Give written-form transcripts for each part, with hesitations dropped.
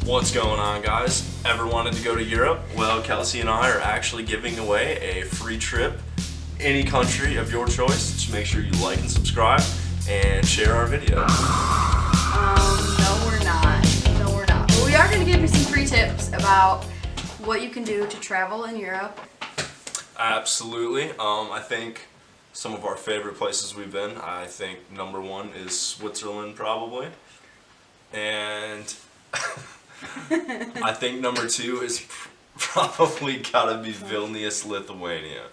What's going on, guys? Ever wanted to go to Europe? Well, Kelsey and I are actually giving away a free trip any country of your choice. Just make sure you like and subscribe and share our video. No we're not. No we're not. But we are going to give you some free tips about what you can do to travel in Europe. Absolutely. I think some of our favorite places we've been, I think number one is Switzerland probably. And I think number two is probably gotta be Vilnius, Lithuania.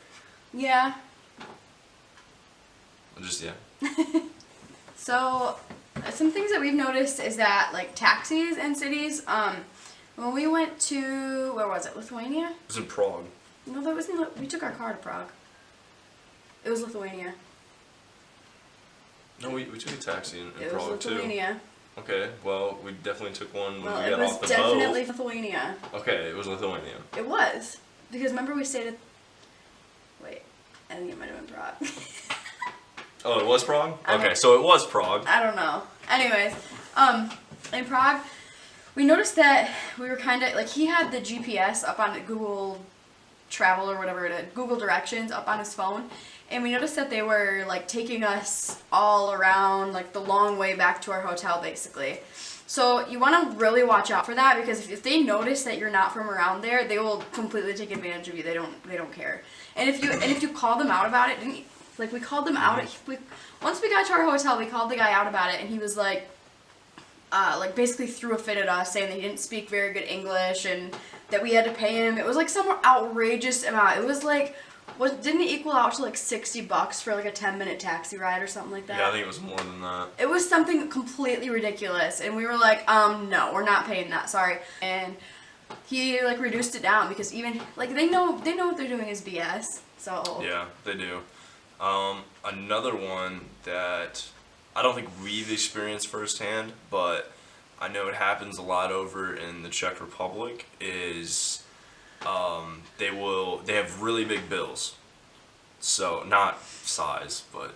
Yeah. Yeah. So, some things that we've noticed is that, like, taxis in cities, when we went to, where was it, Lithuania? It was in Prague. No, that wasn't, we took our car to Prague. It was Lithuania. No, we took a taxi in It Prague was Lithuania. too. Okay, well, we definitely took one when we got off the boat. Well, it was definitely Lithuania. Okay, it was Lithuania. It was. Because remember we stayed at, wait, I think it might have been Prague. Oh, it was Prague? Okay, so it was Prague. I don't know. Anyways, in Prague, we noticed that we were kind of, like, he had the GPS up on Google Travel or whatever it is, Google Directions up on his phone, and we noticed that they were, like, taking us all around, like, the long way back to our hotel, basically. So you want to really watch out for that, because if they notice that you're not from around there, they will completely take advantage of you. They don't care. And if you call them out about it, like, we called them out. Once we got to our hotel, we called the guy out about it, and he was like basically threw a fit at us, saying that he didn't speak very good English and that we had to pay him. It was like some outrageous amount. It was like, didn't it equal out to like $60 for like a 10-minute taxi ride or something like that? Yeah, I think it was more than that. It was something completely ridiculous, and we were like, no, we're not paying that, sorry. And he like reduced it down because even like they know what they're doing is BS. So yeah, they do. Another one that I don't think we've experienced firsthand, but I know it happens a lot over in the Czech Republic, is they have really big bills. So not size, but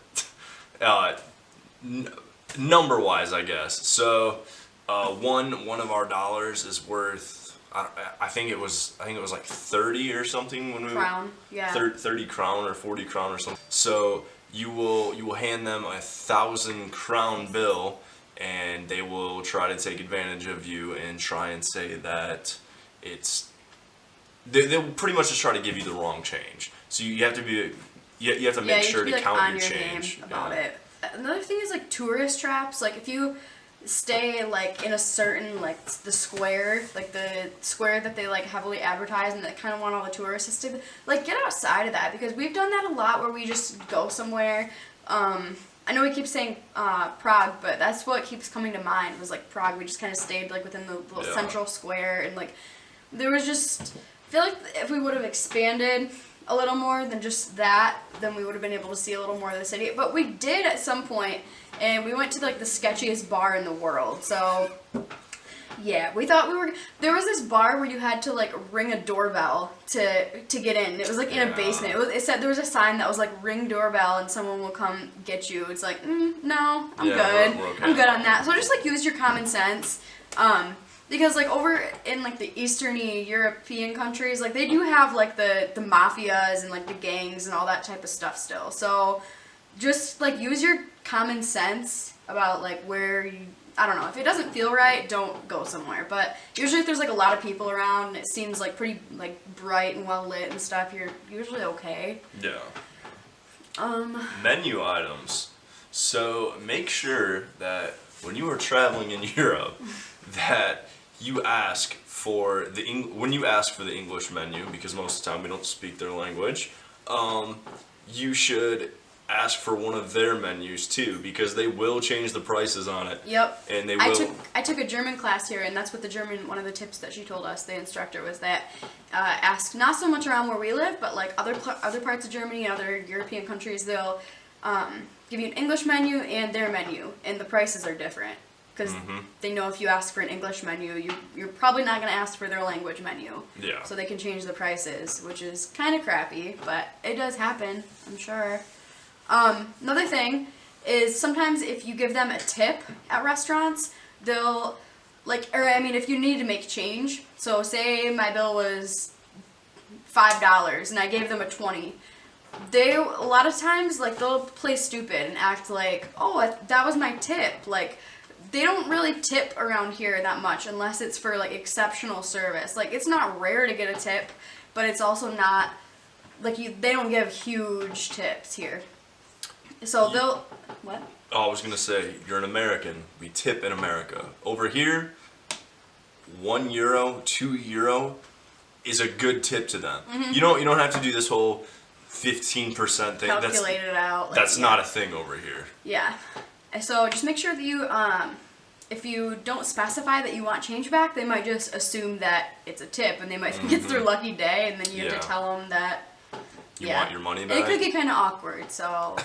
number-wise, I guess. So one of our dollars is worth, I think it was like 30 or something when we crown, yeah. 30 crown or 40 crown or something. So you will hand them 1,000 crown bill, and they will try to take advantage of you and try and say that they'll pretty much just try to give you the wrong change. So you have to make sure to count your change about it. Another thing is like tourist traps. Like if you stay like in a certain like the square that they like heavily advertise and that kind of want all the tourists to stay, like get outside of that, because we've done that a lot where we just go somewhere. I know we keep saying Prague, but that's what keeps coming to mind was like Prague. We just kind of stayed like within the little central square, and like there was just, I feel like if we would have expanded a little more than just that, then we would have been able to see a little more of the city. But we did at some point, and we went to like the sketchiest bar in the world. So yeah, we thought there was this bar where you had to like ring a doorbell to get in. It was like in a basement. It said there was a sign that was like ring doorbell and someone will come get you. It's like, no, I'm good. We're okay. I'm good on that. So just like use your common sense. Because like over in like the easterny European countries, like they do have like the mafias and like the gangs and all that type of stuff still. So just like use your common sense about like where you, I don't know, if it doesn't feel right, don't go somewhere. But usually if there's like a lot of people around and it seems like pretty like bright and well lit and stuff, you're usually okay. Yeah. Menu items. So make sure that when you are traveling in Europe that you ask for when you ask for the English menu, because most of the time we don't speak their language, you should ask for one of their menus too, because they will change the prices on it. Yep. And they will. I took a German class here, and that's what one of the tips that she told us, the instructor, was that ask not so much around where we live, but like other parts of Germany and other European countries, they'll give you an English menu and their menu, and the prices are different. Because they know if you ask for an English menu, you're probably not going to ask for their language menu. Yeah. So they can change the prices, which is kind of crappy, but it does happen, I'm sure. Another thing is sometimes if you give them a tip at restaurants, they'll like, or I mean, if you need to make change, so say my bill was $5 and I gave them a 20. They, a lot of times, like, they'll play stupid and act like, oh, that was my tip. Like, they don't really tip around here that much unless it's for, like, exceptional service. Like, it's not rare to get a tip, but it's also not, like, they don't give huge tips here. So they'll, what? Oh, I was going to say, you're an American. We tip in America. Over here, €1, €2 is a good tip to them. Mm-hmm. You don't have to do this whole 15% thing. Calculate it out. Like, that's not a thing over here. Yeah. So just make sure that you, if you don't specify that you want change back, they might just assume that it's a tip, and they might think it's their lucky day, and then you have to tell them that. You want your money back. And it could get kind of awkward, so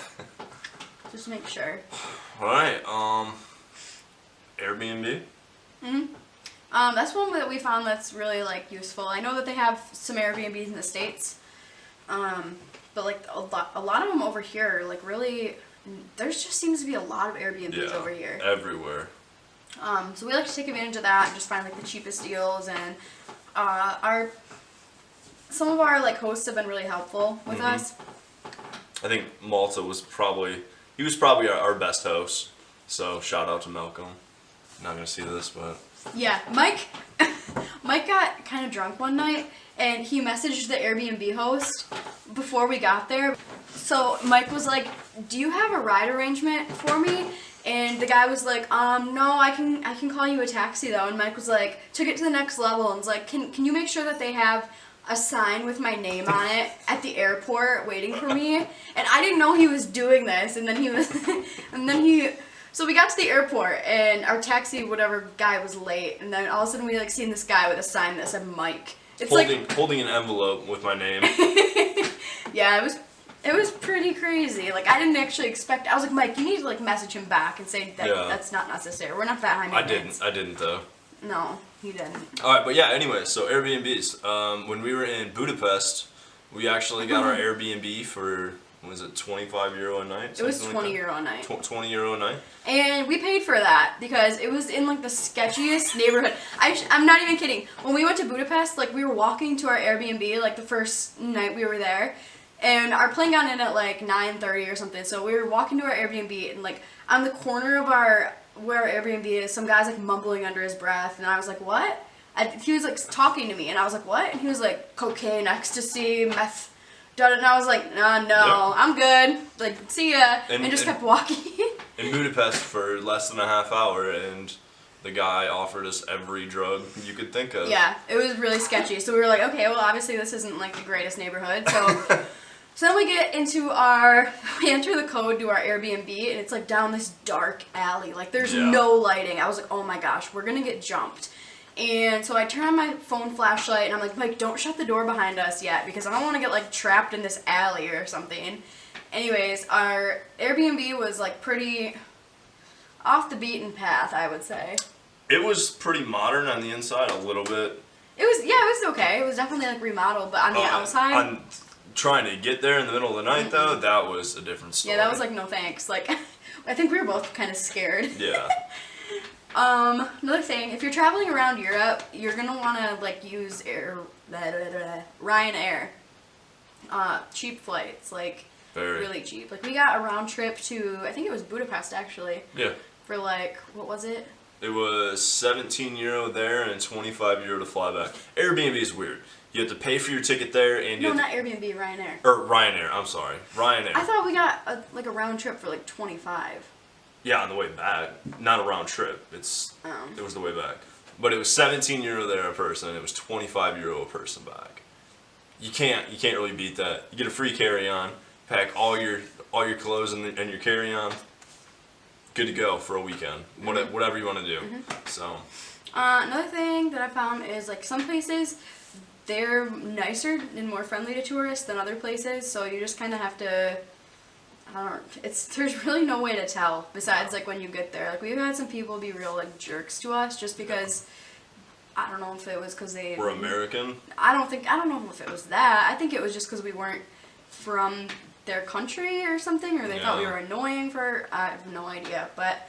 just make sure. All right. Airbnb. That's one that we found that's really like useful. I know that they have some Airbnbs in the States, but like a lot of them over here, like really, there just seems to be a lot of Airbnbs over here. Everywhere. So we like to take advantage of that and just find like the cheapest deals, and some of our like hosts have been really helpful with us. I think Malta was probably our best host. So shout out to Malcolm. Not gonna see this, but yeah, Mike got kind of drunk one night, and he messaged the Airbnb host before we got there. So Mike was like, "Do you have a ride arrangement for me?" And the guy was like, "No, I can call you a taxi though." And Mike was like, took it to the next level and was like, "Can you make sure that they have a sign with my name on it at the airport waiting for me?" And I didn't know he was doing this, and then so we got to the airport, and our taxi, whatever guy, was late, and then all of a sudden we like seen this guy with a sign that said Mike. It's holding an envelope with my name. Yeah, it was pretty crazy. Like, I didn't actually expect. I was like, Mike, you need to like message him back and say that that's not necessary. We're not that high maintenance. I didn't though. No, he didn't. All right, but yeah. Anyway, so Airbnbs. When we were in Budapest, we actually got our Airbnb for, was it €25 a night? It was €20 a night. €20 a night. And we paid for that because it was in like the sketchiest neighborhood. I'm not even kidding. When we went to Budapest, like we were walking to our Airbnb like the first night we were there, and our plane got in at like 9:30 or something. So we were walking to our Airbnb, and like on the corner of where our Airbnb is, some guy's like mumbling under his breath, and I was like, "What?" He was like talking to me, and I was like, "What?" And he was like, "Cocaine, ecstasy, meth." And I was like, no, I'm good. Like, see ya. And just kept walking. In Budapest for less than a half hour, and the guy offered us every drug you could think of. Yeah, it was really sketchy. So we were like, okay, well, obviously this isn't like the greatest neighborhood. So then we enter the code to our Airbnb, and it's like down this dark alley. Like, there's no lighting. I was like, oh my gosh, we're gonna get jumped. And so I turn on my phone flashlight, and I'm like, Mike, don't shut the door behind us yet, because I don't want to get like trapped in this alley or something. Anyways, our Airbnb was like pretty off the beaten path, I would say. It was pretty modern on the inside, a little bit. It was okay. It was definitely like remodeled, but on the outside. On trying to get there in the middle of the night, though, that was a different story. Yeah, that was like, no thanks. Like, I think we were both kind of scared. Yeah. Another thing, if you're traveling around Europe, you're gonna want to like use Ryanair. Cheap flights, like really cheap. Like we got a round trip to, I think it was Budapest actually. Yeah. For like, what was it? It was €17 there and €25 to fly back. Airbnb is weird. You have to pay for your ticket there, and not Airbnb, Ryanair. Or Ryanair. I'm sorry, Ryanair. I thought we got a round trip for like 25. Yeah, on the way back. Not a round trip. It was the way back. But it was €17 there a person, and it was €25 a person back. You can't really beat that. You get a free carry-on, pack all your clothes in your carry-on. Good to go for a weekend. Whatever you want to do. So. Another thing that I found is like some places, they're nicer and more friendly to tourists than other places, so you just kind of have to. There's really no way to tell besides like when you get there. Like we've had some people be real like jerks to us just because I don't know if it was because they were American. I don't know if it was that. I think it was just because we weren't from their country or something, or they thought we were annoying I have no idea. But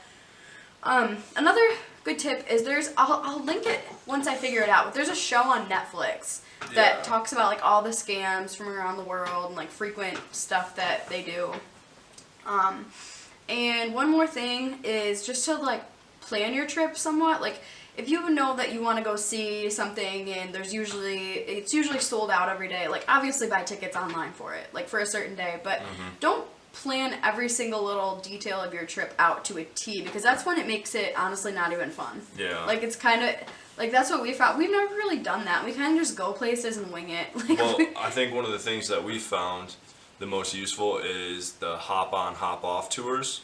another good tip is I'll link it once I figure it out, but there's a show on Netflix that talks about like all the scams from around the world and like frequent stuff that they do. And one more thing is just to like plan your trip somewhat. Like if you know that you want to go see something and it's usually sold out every day, like obviously buy tickets online for it, like for a certain day, but don't plan every single little detail of your trip out to a T, because that's when it makes it honestly not even fun. Yeah. Like it's kind of like that's what we found. We've never really done that. We kind of just go places and wing it. Like, well, I think one of the things that we found the most useful is the hop on, hop off tours.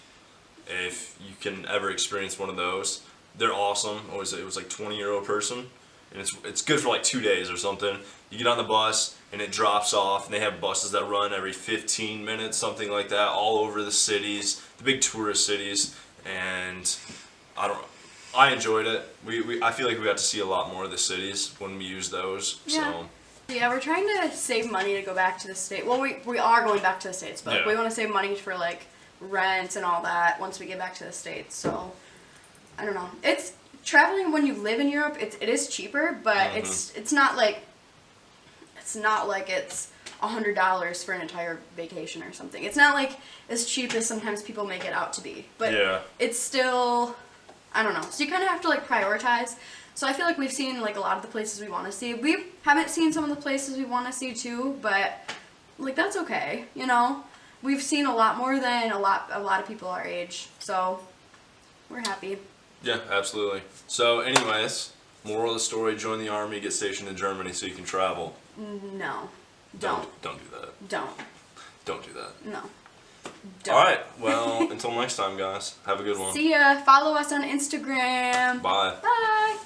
If you can ever experience one of those, they're awesome. It was like €20 a person, and it's good for like 2 days or something. You get on the bus and it drops off, and they have buses that run every 15 minutes, something like that, all over the cities, the big tourist cities, and I enjoyed it. I feel like we got to see a lot more of the cities when we used those. Yeah. So. Yeah, we're trying to save money to go back to the States. Well, we are going back to the States, but we want to save money for like rent and all that once we get back to the States. So I don't know. It's traveling when you live in Europe. It is cheaper, but it's not like it's $100 for an entire vacation or something. It's not like as cheap as sometimes people make it out to be. But it's still, I don't know. So you kind of have to like prioritize. So I feel like we've seen like a lot of the places we want to see. We haven't seen some of the places we want to see too, but like that's okay, you know. We've seen a lot more than a lot of people our age, so we're happy. Yeah, absolutely. So anyways, moral of the story, join the army, get stationed in Germany so you can travel. No. Don't do that. Don't do that. No. Don't. Alright, well, until next time, guys. Have a good one. See ya. Follow us on Instagram. Bye. Bye.